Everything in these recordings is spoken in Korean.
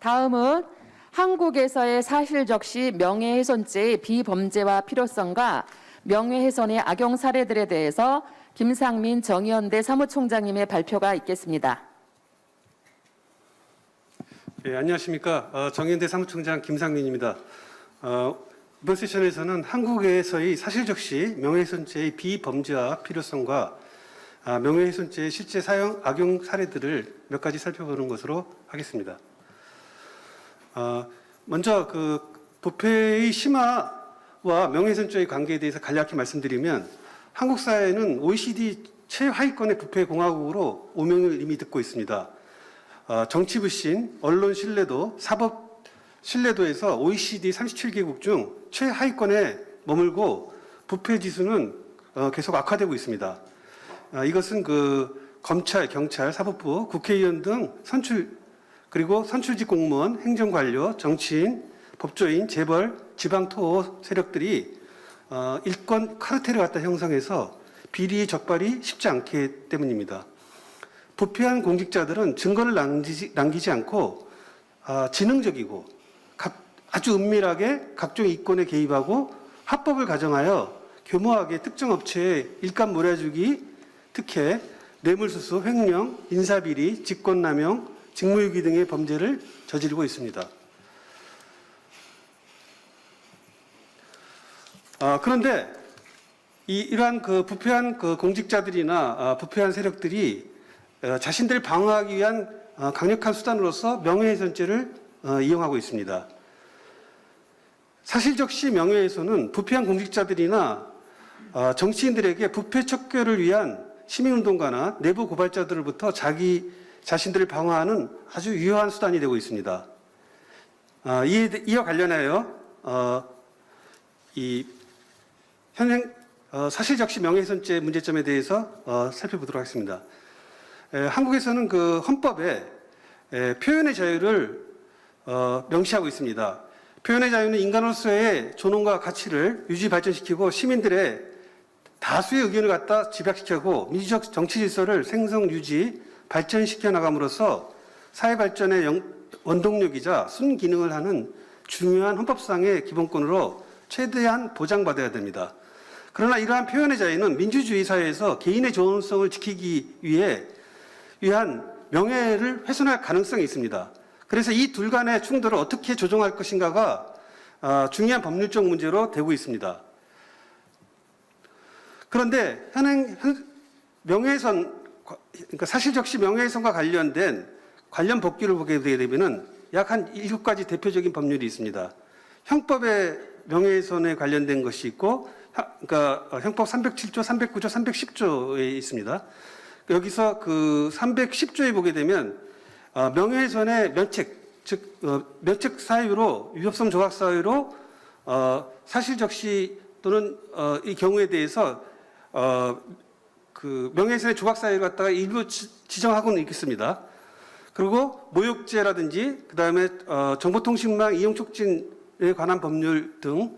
다음은 한국에서의 사실적시 명예훼손죄의 비범죄와 필요성과 명예훼손의 악용 사례들에 대해서 김상민 정의연대 사무총장님의 발표가 있겠습니다. 네, 안녕하십니까. 정의연대 사무총장 김상민입니다. 이번 세션에서는 한국에서의 사실적시 명예훼손죄의 비범죄와 필요성과 명예훼손죄의 실제 사용 악용 사례들을 몇 가지 살펴보는 것으로 하겠습니다. 먼저 부패의 심화와 명예훼손죄의 관계에 대해서 간략히 말씀드리면 한국 사회는 OECD 최하위권의 부패 공화국으로 오명을 이미 듣고 있습니다. 정치 불신, 언론 신뢰도, 사법 신뢰도에서 OECD 37개국 중 최하위권에 머물고 부패 지수는 계속 악화되고 있습니다. 이것은 검찰, 경찰, 사법부, 국회의원 등 그리고 선출직 공무원, 행정관료, 정치인, 법조인, 재벌, 지방토 세력들이 일권 카르텔을 갖다 형성해서 비리 적발이 쉽지 않기 때문입니다. 부패한 공직자들은 증거를 남기지 않고 지능적이고 아주 은밀하게 각종 이권에 개입하고 합법을 가정하여 교모하게 특정 업체에 일감 몰아주기, 특혜, 뇌물수수, 횡령, 인사비리, 직권남용, 직무유기 등의 범죄를 저지르고 있습니다. 그런데 이러한 부패한 공직자들이나 부패한 세력들이 자신들을 방어하기 위한 강력한 수단으로서 명예훼손죄를 이용하고 있습니다. 사실적시 명예훼손은 부패한 공직자들이나 정치인들에게 부패 척결을 위한 시민운동가나 내부 고발자들로부터 자신들을 방어하는 아주 유효한 수단이 되고 있습니다. 이와 관련하여 현행 사실적시 명예훼손죄 문제점에 대해서 살펴보도록 하겠습니다. 한국에서는 헌법에 표현의 자유를 명시하고 있습니다. 표현의 자유는 인간으로서의 존엄과 가치를 유지 발전시키고 시민들의 다수의 의견을 갖다 집약시키고 민주적 정치 질서를 생성, 유지, 발전시켜 나감으로써 사회 발전의 원동력이자 순기능을 하는 중요한 헌법상의 기본권으로 최대한 보장받아야 됩니다. 그러나 이러한 표현의 자유는 민주주의 사회에서 개인의 존엄성을 지키기 위한 명예를 훼손할 가능성이 있습니다. 그래서 이 둘 간의 충돌을 어떻게 조정할 것인가가 중요한 법률적 문제로 되고 있습니다. 그런데 현행 명예훼손, 그러니까 사실적시 명예훼손과 관련된 관련 법규를 보게 되면 약 한 7가지 대표적인 법률이 있습니다. 형법에 명예훼손에 관련된 것이 있고, 그러니까 형법 307조, 309조, 310조에 있습니다. 여기서 310조에 보게 되면 명예훼손의 면책, 즉 면책 사유로 위법성 조각 사유로 사실적시 또는 이 경우에 대해서 명예훼손의 조각 사유를 갖다가 일부 지정하고는 있겠습니다. 그리고 모욕죄라든지 그다음에 정보통신망 이용 촉진에 관한 법률 등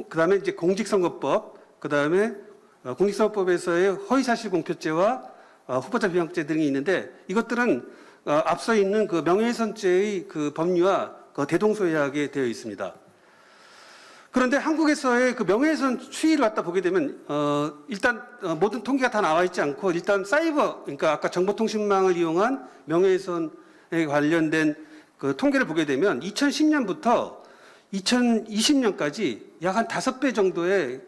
그다음에 이제 공직선거법, 그다음에 공직선거법에서의 허위사실 공표죄와 후보자 비방죄 등이 있는데 이것들은 앞서 있는 명예훼손죄의 법리와 대동소이하게 되어 있습니다. 그런데 한국에서의 명예훼손 추이를 갖다 보게 되면 일단 모든 통계가 다 나와 있지 않고 일단 사이버, 그러니까 아까 정보통신망을 이용한 명예훼손에 관련된 통계를 보게 되면 2010년부터 2020년까지 약 한 5배 정도의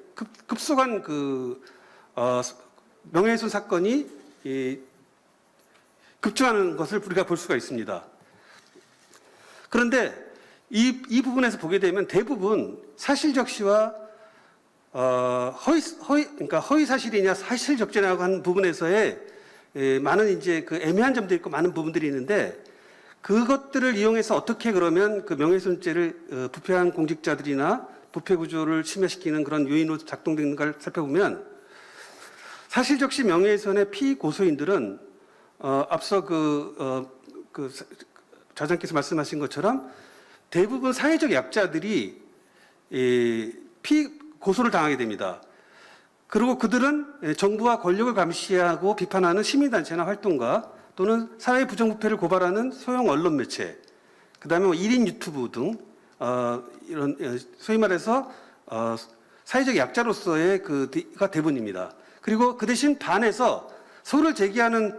급속한 명예훼손 사건이 급증하는 것을 우리가 볼 수가 있습니다. 그런데 이 부분에서 보게 되면 대부분 사실적시와 그러니까 허위 사실이냐 사실적재냐고 하는 부분에서의 많은 이제 애매한 점들이 있고 많은 부분들이 있는데 그것들을 이용해서 어떻게 그러면 명예훼손죄를 부패한 공직자들이나 부패 구조를 침해시키는 그런 요인으로 작동되는가를 살펴보면 사실적시 명예훼손의 피고소인들은 앞서 좌장께서 말씀하신 것처럼 대부분 사회적 약자들이 피고소를 당하게 됩니다. 그리고 그들은 정부와 권력을 감시하고 비판하는 시민단체나 활동가 또는 사회 부정부패를 고발하는 소형 언론 매체, 그다음에 뭐 1인 유튜브 등 이런 소위 말해서 사회적 약자로서의 그가 대부분입니다. 그리고 그 대신 반에서 소를 제기하는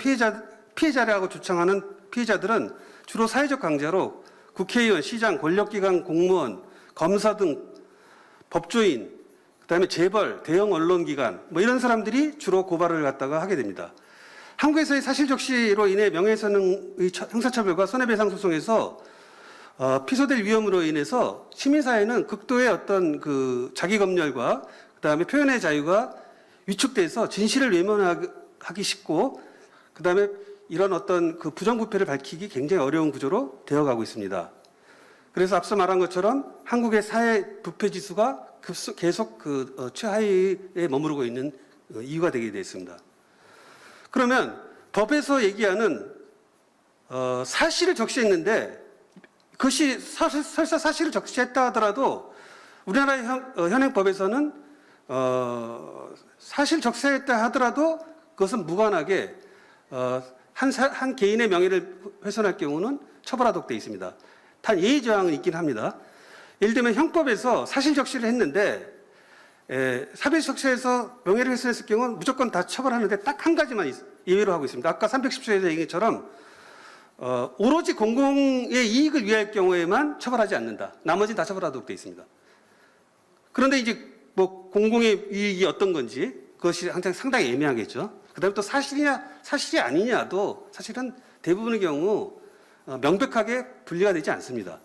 피해자라고 주장하는 피해자들은 주로 사회적 강자로 국회의원, 시장, 권력기관 공무원, 검사 등 법조인, 그다음에 재벌, 대형 언론기관 뭐 이런 사람들이 주로 고발을 갖다가 하게 됩니다. 한국에서의 사실적시로 인해 명예훼손의 형사처벌과 손해배상 소송에서 피소될 위험으로 인해서 시민사회는 극도의 어떤 그 자기검열과 그다음에 표현의 자유가 위축돼서 진실을 외면하기 쉽고 그다음에 이런 어떤 그 부정부패를 밝히기 굉장히 어려운 구조로 되어가고 있습니다. 그래서 앞서 말한 것처럼 한국의 사회 부패 지수가 계속 최하위에 머무르고 있는 이유가 되게 되어 있습니다. 그러면 법에서 얘기하는 사실을 적시했는데 그것이 설사 사실을 적시했다 하더라도 우리나라의 현행법에서는 사실 적시했다 하더라도 그것은 무관하게 한 개인의 명예를 훼손할 경우는 처벌하도록 되어 있습니다. 단 예의 조항은 있긴 합니다. 예를 들면 형법에서 사실 적시를 했는데 사실 적시해서 명예를 훼손했을 경우는 무조건 다 처벌하는데 딱 한 가지만 예외로 하고 있습니다. 아까 310조에서 얘기한 것처럼 오로지 공공의 이익을 위할 경우에만 처벌하지 않는다. 나머지는 다 처벌하도록 되어 있습니다. 그런데 이제 뭐 공공의 이익이 어떤 건지 그것이 항상 상당히 애매하겠죠. 그다음에 또 사실이 아니냐도 사실은 대부분의 경우 명백하게 분리가 되지 않습니다.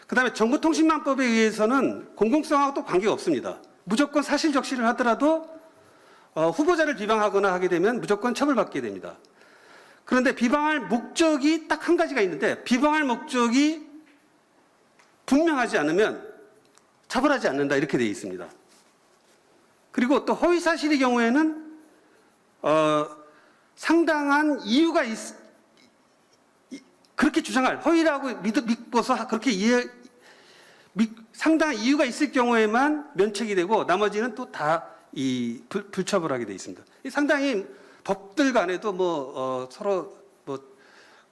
그다음에 정보통신망법에 의해서는 공공성하고 또 관계가 없습니다. 무조건 사실 적시를 하더라도 후보자를 비방하거나 하게 되면 무조건 처벌받게 됩니다. 그런데 비방할 목적이 딱 한 가지가 있는데 비방할 목적이 분명하지 않으면 처벌하지 않는다 이렇게 되어 있습니다. 그리고 또 허위 사실의 경우에는 상당한 이유가 그렇게 주장할 허위라고 믿고서 그렇게 상당한 이유가 있을 경우에만 면책이 되고 나머지는 또 다 불처벌하게 되어 있습니다. 상당히 법들 간에도 서로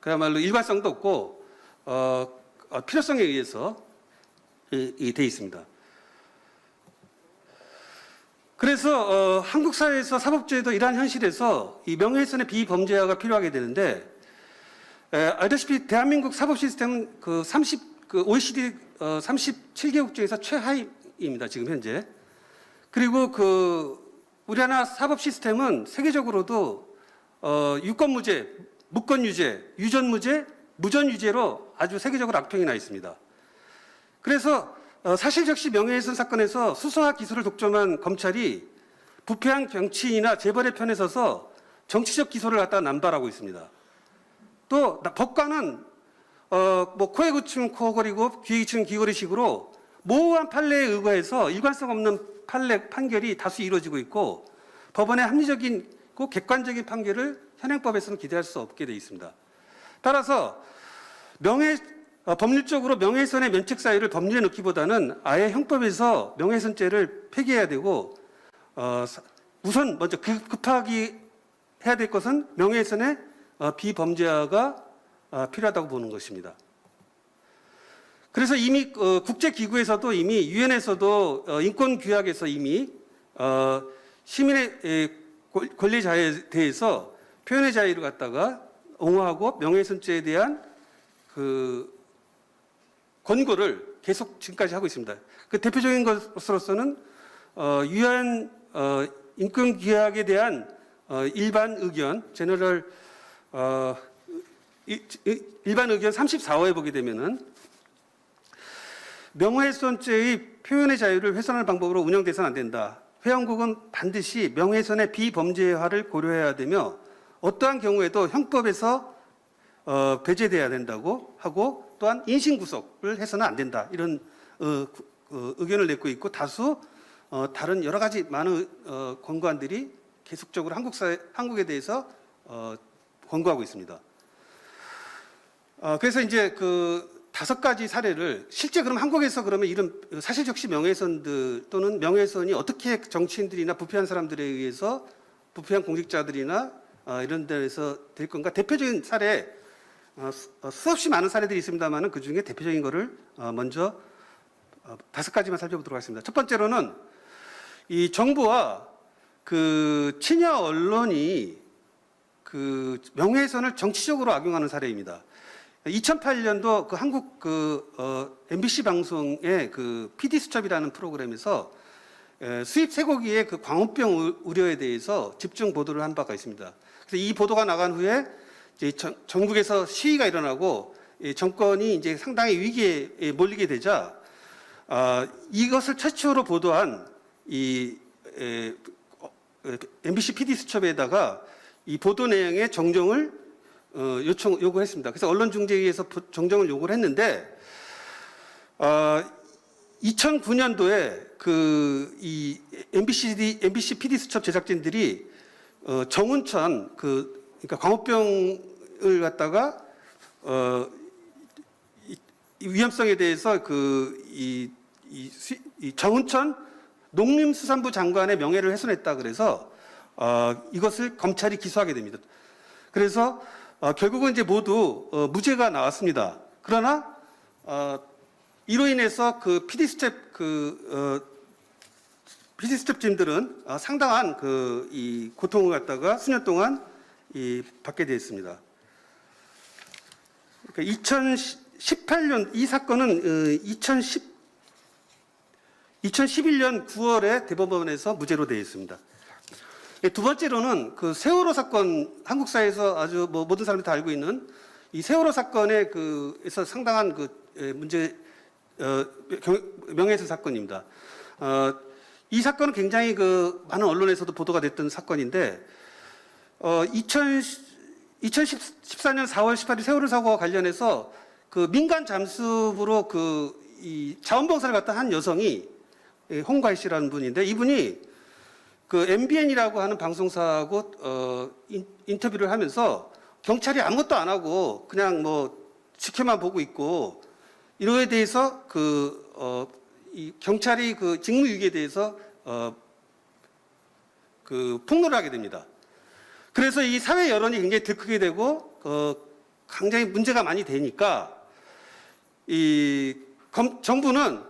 그야말로 일관성도 없고 필요성에 의해서 되어 있습니다. 그래서 한국 사회에서 사법제도 이러한 현실에서 이 명예훼손의 비범죄화가 필요하게 되는데 알다시피 대한민국 사법 시스템은 OECD 37개국 중에서 최하위입니다. 지금 현재. 그리고 우리나라 사법 시스템은 세계적으로도 유권무죄, 무권유죄, 유전무죄, 무전유죄로 아주 세계적으로 악평이 나 있습니다. 그래서 사실적시 명예훼손 사건에서 수사와 기소를 독점한 검찰이 부패한 정치인이나 재벌의 편에 서서 정치적 기소를 갖다가 남발하고 있습니다. 또 법관은 코에 그치면 코걸이고 귀에 그치면 귀걸이식으로 모호한 판례에 의거해서 일관성 없는 판결이 다수 이루어지고 있고 법원의 합리적이고 객관적인 판결을 현행법에서는 기대할 수 없게 되어 있습니다. 따라서 법률적으로 명예훼손의 면책 사유를 법률에 넣기보다는 아예 형법에서 명예훼손죄를 폐기해야 되고 우선 먼저 급하게 해야 될 것은 명예훼손의 비범죄화가 필요하다고 보는 것입니다. 그래서 이미 국제기구에서도 이미 유엔에서도 인권규약에서 이미 시민의 권리 자유에 대해서 표현의 자유를 갖다가 옹호하고 명예훼손죄에 대한 권고를 계속 지금까지 하고 있습니다. 그 대표적인 것으로서는 유엔 인권규약에 대한 일반 의견 일반 의견 34호에 보게 되면은 명예훼손죄의 표현의 자유를 훼손하는 방법으로 운영돼서는 안 된다. 회원국은 반드시 명예훼손의 비범죄화를 고려해야 되며 어떠한 경우에도 형법에서 배제돼야 된다고 하고 또한 인신구속을 해서는 안 된다. 이런 의견을 내고 있고 다수 다른 여러 가지 많은 권고안들이 계속적으로 한국에 대해서 권고하고 있습니다. 그래서 이제 5가지 사례를 실제 그럼 한국에서 그러면 이런 사실적시 명예훼손들 또는 명예훼손이 어떻게 정치인들이나 부패한 사람들에 의해서 부패한 공직자들이나 이런 데서 될 건가? 대표적인 사례 수없이 많은 사례들이 있습니다만은 그 중에 대표적인 거를 먼저 5가지만 살펴보도록 하겠습니다. 첫 번째로는 이 정부와 그 친여 언론이 그 명예훼손을 정치적으로 악용하는 사례입니다. 2008년도 그 한국 MBC 방송의 그 PD 수첩이라는 프로그램에서 수입 쇠고기의 그 광우병 우려에 대해서 집중 보도를 한 바가 있습니다. 그래서 이 보도가 나간 후에 이제 전국에서 시위가 일어나고 정권이 이제 상당히 위기에 몰리게 되자 이것을 최초로 보도한 이 MBC PD 수첩에다가 이 보도 내용의 정정을 요구했습니다. 그래서 언론중재위에서 정정을 요구를 했는데 2009년도에 이 MBC PD 수첩 제작진들이 정운천 그러니까 광우병을 갖다가 이 위험성에 대해서 이 정운천 농림수산부 장관의 명예를 훼손했다 그래서 이것을 검찰이 기소하게 됩니다. 그래서 결국은 이제 모두 무죄가 나왔습니다. 그러나 이로 인해서 그 PD 스텝진들은 상당한 이 고통을 갖다가 수년 동안 받게 되었습니다. 그러니까 2018년 이 사건은 2011년 9월에 대법원에서 무죄로 되어 있습니다. 두 번째로는 그 세월호 사건, 한국 사회에서 아주 모든 사람들이 다 알고 있는 이 세월호 사건에 에서 상당한 문제, 명예훼손 사건입니다. 이 사건은 굉장히 많은 언론에서도 보도가 됐던 사건인데, 2014년 4월 18일 세월호 사고와 관련해서 그 민간 잠수부로 이 자원봉사를 갔다 한 여성이 홍가희 씨라는 분인데, 이분이 MBN이라고 하는 방송사하고 인터뷰를 하면서 경찰이 아무것도 안 하고 그냥 지켜만 보고 있고 이거에 대해서 이 경찰이 직무유기에 대해서 폭로를 하게 됩니다. 그래서 이 사회 여론이 굉장히 들크게 되고 굉장히 문제가 많이 되니까 정부는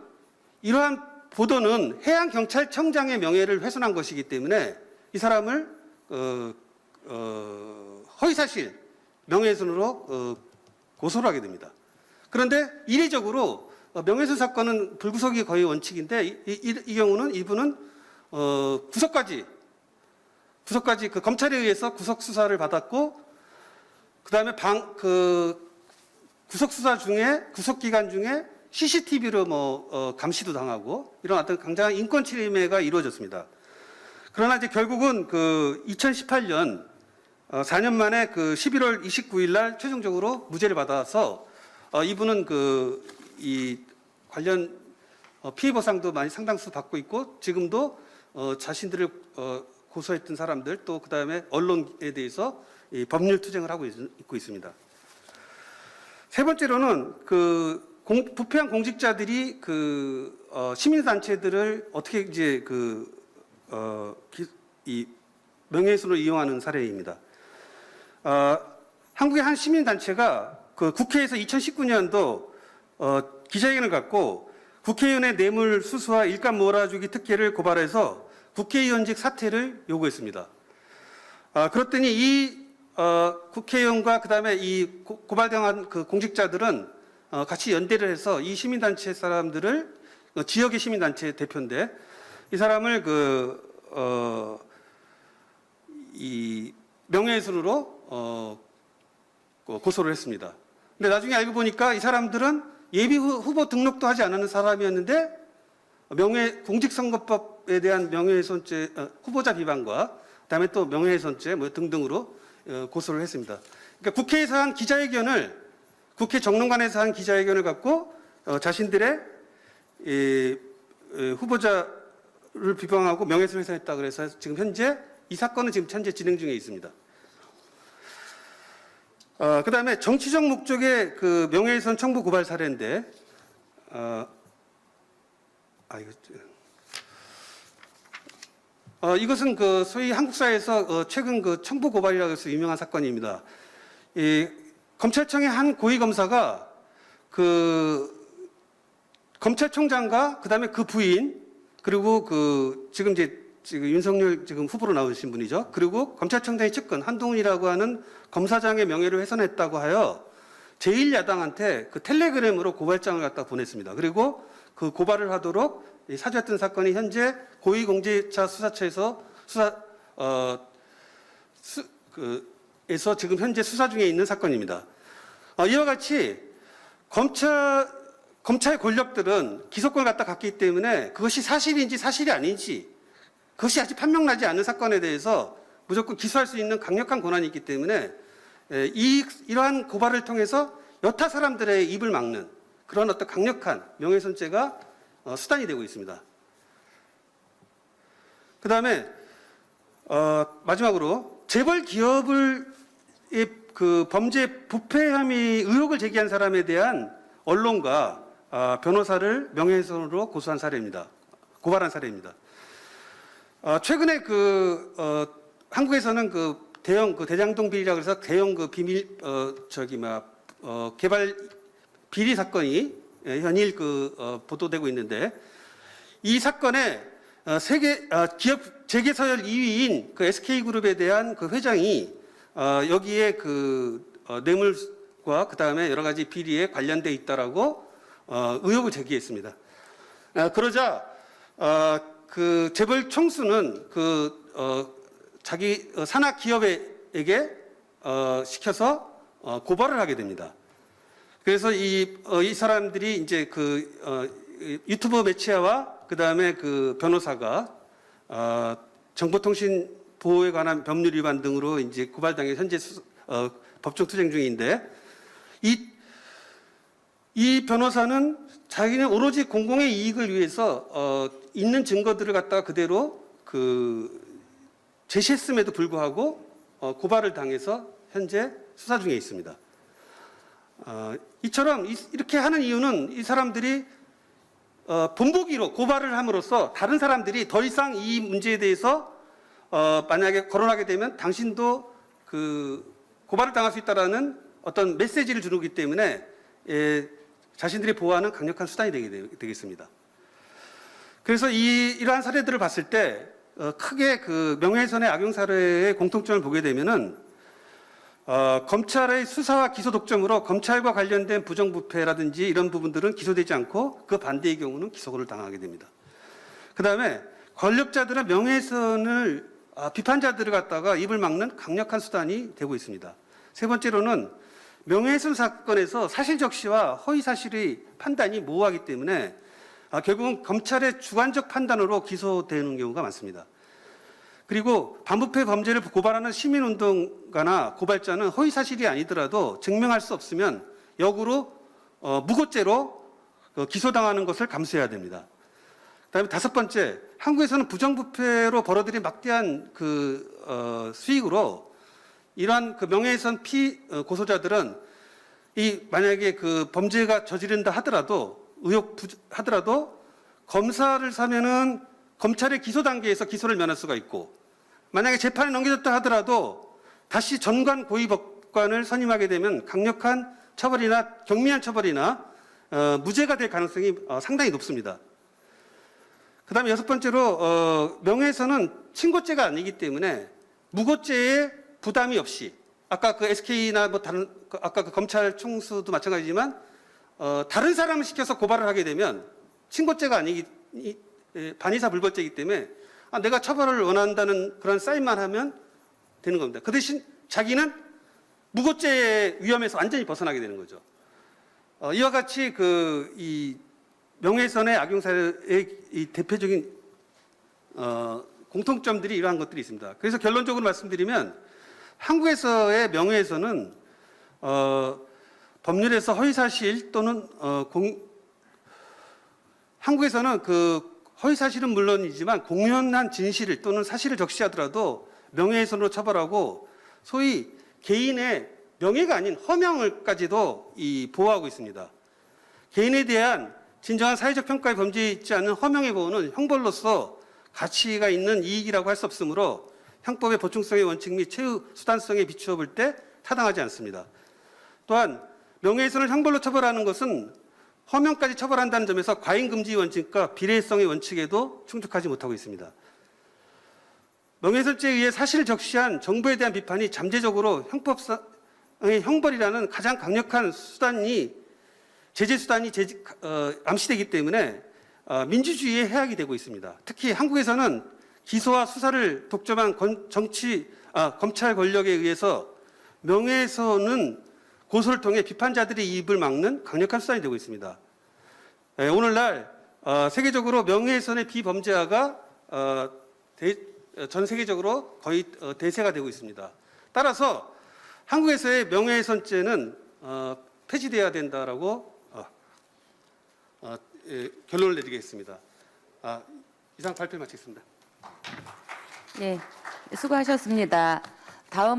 이러한 보도는 해양경찰청장의 명예를 훼손한 것이기 때문에 이 사람을 허위사실 명예훼손으로 고소를 하게 됩니다. 그런데 이례적으로 명예훼손 사건은 불구속이 거의 원칙인데 이 경우는 이분은 구속까지 검찰에 의해서 구속 수사를 받았고 그다음에 구속 수사 중에 구속 기간 중에 CCTV로 감시도 당하고 이런 어떤 굉장한 인권 침해가 이루어졌습니다. 그러나 이제 결국은 2018년 4년 만에 11월 29일 날 최종적으로 무죄를 받아서 이분은 이 관련 피해 보상도 많이 상당수 받고 있고 지금도 자신들을 고소했던 사람들 또 그다음에 언론에 대해서 법률 투쟁을 하고 있고 있습니다. 세 번째로는 부패한 공직자들이 시민단체들을 어떻게 이제 이 명예훼손을 이용하는 사례입니다. 한국의 한 시민단체가 국회에서 2019년도 기자회견을 갖고 국회의원의 뇌물 수수와 일감 몰아주기 특혜를 고발해서 국회의원직 사퇴를 요구했습니다. 그랬더니 이 국회의원과 그다음에 이 고발당한 공직자들은 같이 연대를 해서 이 시민단체 사람들을 지역의 시민단체 대표인데 이 사람을 이 명예훼손으로 고소를 했습니다. 근데 나중에 알고 보니까 이 사람들은 예비 후보 등록도 하지 않은 사람이었는데 공직선거법에 대한 명예훼손죄 후보자 비방과 그다음에 또 명예훼손죄 등등으로 고소를 했습니다. 그러니까 국회에서 한 기자회견을 국회 정론관에서 한 기자회견을 갖고 자신들의 후보자를 비방하고 명예훼손을 훼손했다 그래서 지금 현재 이 사건은 지금 현재 진행 중에 있습니다. 그다음에 정치적 목적의 명예훼손 청부 고발 사례인데 이것은 소위 한국 사회에서 최근 청부 고발이라고 해서 유명한 사건입니다. 검찰청의 한 고위 검사가 그 검찰총장과 그다음에 그 부인 그리고 지금 윤석열 지금 후보로 나오신 분이죠. 그리고 검찰청장의 측근 한동훈이라고 하는 검사장의 명예를 훼손했다고 하여 제1야당한테 그 텔레그램으로 고발장을 갖다 보냈습니다. 그리고 그 고발을 하도록 사주했던 사건이 현재 고위공직자 수사처에서 에서 지금 현재 수사 중에 있는 사건입니다. 이와 같이 검찰 권력들은 기소권을 갖다 갖기 때문에 그것이 사실인지 사실이 아닌지 그것이 아직 판명나지 않는 사건에 대해서 무조건 기소할 수 있는 강력한 권한이 있기 때문에 이러한 고발을 통해서 여타 사람들의 입을 막는 그런 어떤 강력한 명예훼손죄가 수단이 되고 있습니다. 그 다음에 마지막으로 재벌 기업을 그 범죄 부패 혐의 의혹을 제기한 사람에 대한 언론과 변호사를 명예훼손으로 고발한 사례입니다. 최근에 한국에서는 대형 대장동 비리라고 해서 대형 비밀 개발 비리 사건이 현일 보도되고 있는데 이 사건에 기업 재계 서열 2위인 SK그룹에 대한 회장이 여기에 뇌물과 그다음에 여러 가지 비리에 관련돼 있다라고 의혹을 제기했습니다. 그러자 재벌 총수는 자기 산하 기업에게 시켜서 고발을 하게 됩니다. 그래서 이 사람들이 이제 유튜브 매체와 그다음에 변호사가 정보통신 보호에 관한 법률 위반 등으로 이제 고발당해 현재 법정 투쟁 중인데 이 변호사는 자기는 오로지 공공의 이익을 위해서 있는 증거들을 갖다가 그대로 제시했음에도 불구하고 고발을 당해서 현재 수사 중에 있습니다. 이처럼 이렇게 하는 이유는 이 사람들이 본보기로 고발을 함으로써 다른 사람들이 더 이상 이 문제에 대해서 만약에 거론하게 되면 당신도 고발을 당할 수 있다라는 어떤 메시지를 주기 때문에 자신들이 보호하는 강력한 수단이 되겠습니다. 그래서 이러한 사례들을 봤을 때 크게 명예훼손의 악용 사례의 공통점을 보게 되면은 검찰의 수사와 기소 독점으로 검찰과 관련된 부정부패라든지 이런 부분들은 기소되지 않고 그 반대의 경우는 기소를 당하게 됩니다. 그 다음에 권력자들은 명예훼손을 비판자들을 갖다가 입을 막는 강력한 수단이 되고 있습니다. 세 번째로는 명예훼손 사건에서 사실적시와 허위사실의 판단이 모호하기 때문에 결국은 검찰의 주관적 판단으로 기소되는 경우가 많습니다. 그리고 반부패 범죄를 고발하는 시민운동가나 고발자는 허위사실이 아니더라도 증명할 수 없으면 역으로 무고죄로 기소당하는 것을 감수해야 됩니다. 그다음에 다섯 번째, 한국에서는 부정부패로 벌어들인 막대한 수익으로 이러한 명예훼손 고소자들은 만약에 범죄가 저지른다 하더라도 하더라도 검사를 사면은 검찰의 기소 단계에서 기소를 면할 수가 있고 만약에 재판에 넘겨졌다 하더라도 다시 전관 고위법관을 선임하게 되면 강력한 처벌이나 경미한 처벌이나 무죄가 될 가능성이 상당히 높습니다. 그 다음에 여섯 번째로 명예훼손은 친고죄가 아니기 때문에 무고죄에 부담이 없이 아까 SK나 다른 아까 검찰 총수도 마찬가지지만 다른 사람을 시켜서 고발을 하게 되면 친고죄가 반의사 불벌죄이기 때문에 내가 처벌을 원한다는 그런 사인만 하면 되는 겁니다. 그 대신 자기는 무고죄의 위험에서 완전히 벗어나게 되는 거죠. 이와 같이 이 명예훼손의 악용사의 이 대표적인 공통점들이 이러한 것들이 있습니다. 그래서 결론적으로 말씀드리면 한국에서의 명예훼손은 법률에서 허위사실 또는 한국에서는 허위사실은 물론이지만 공연한 진실 또는 사실을 적시하더라도 명예훼손으로 처벌하고 소위 개인의 명예가 아닌 허명을까지도 보호하고 있습니다. 개인에 대한 진정한 사회적 평가에 범죄있지 않은 허명의 보호는 형벌로서 가치가 있는 이익이라고 할 수 없으므로 형법의 보충성의 원칙 및 최후 수단성에 비추어 볼 때 타당하지 않습니다. 또한 명예훼손을 형벌로 처벌하는 것은 허명까지 처벌한다는 점에서 과잉금지 원칙과 비례성의 원칙에도 충족하지 못하고 있습니다. 명예훼손죄에 의해 사실을 적시한 정부에 대한 비판이 잠재적으로 형법상의 형벌이라는 가장 강력한 제재 수단이 암시되기 때문에 민주주의의 해악이 되고 있습니다. 특히 한국에서는 기소와 수사를 독점한 검찰 권력에 의해서 명예훼손은 고소를 통해 비판자들의 입을 막는 강력한 수단이 되고 있습니다. 오늘날 세계적으로 명예훼손의 비범죄화가 전 세계적으로 거의 대세가 되고 있습니다. 따라서 한국에서의 명예훼손죄는 폐지돼야 된다라고 결론을 내리겠습니다. 이상 발표 마치겠습니다. 네, 수고하셨습니다. 다음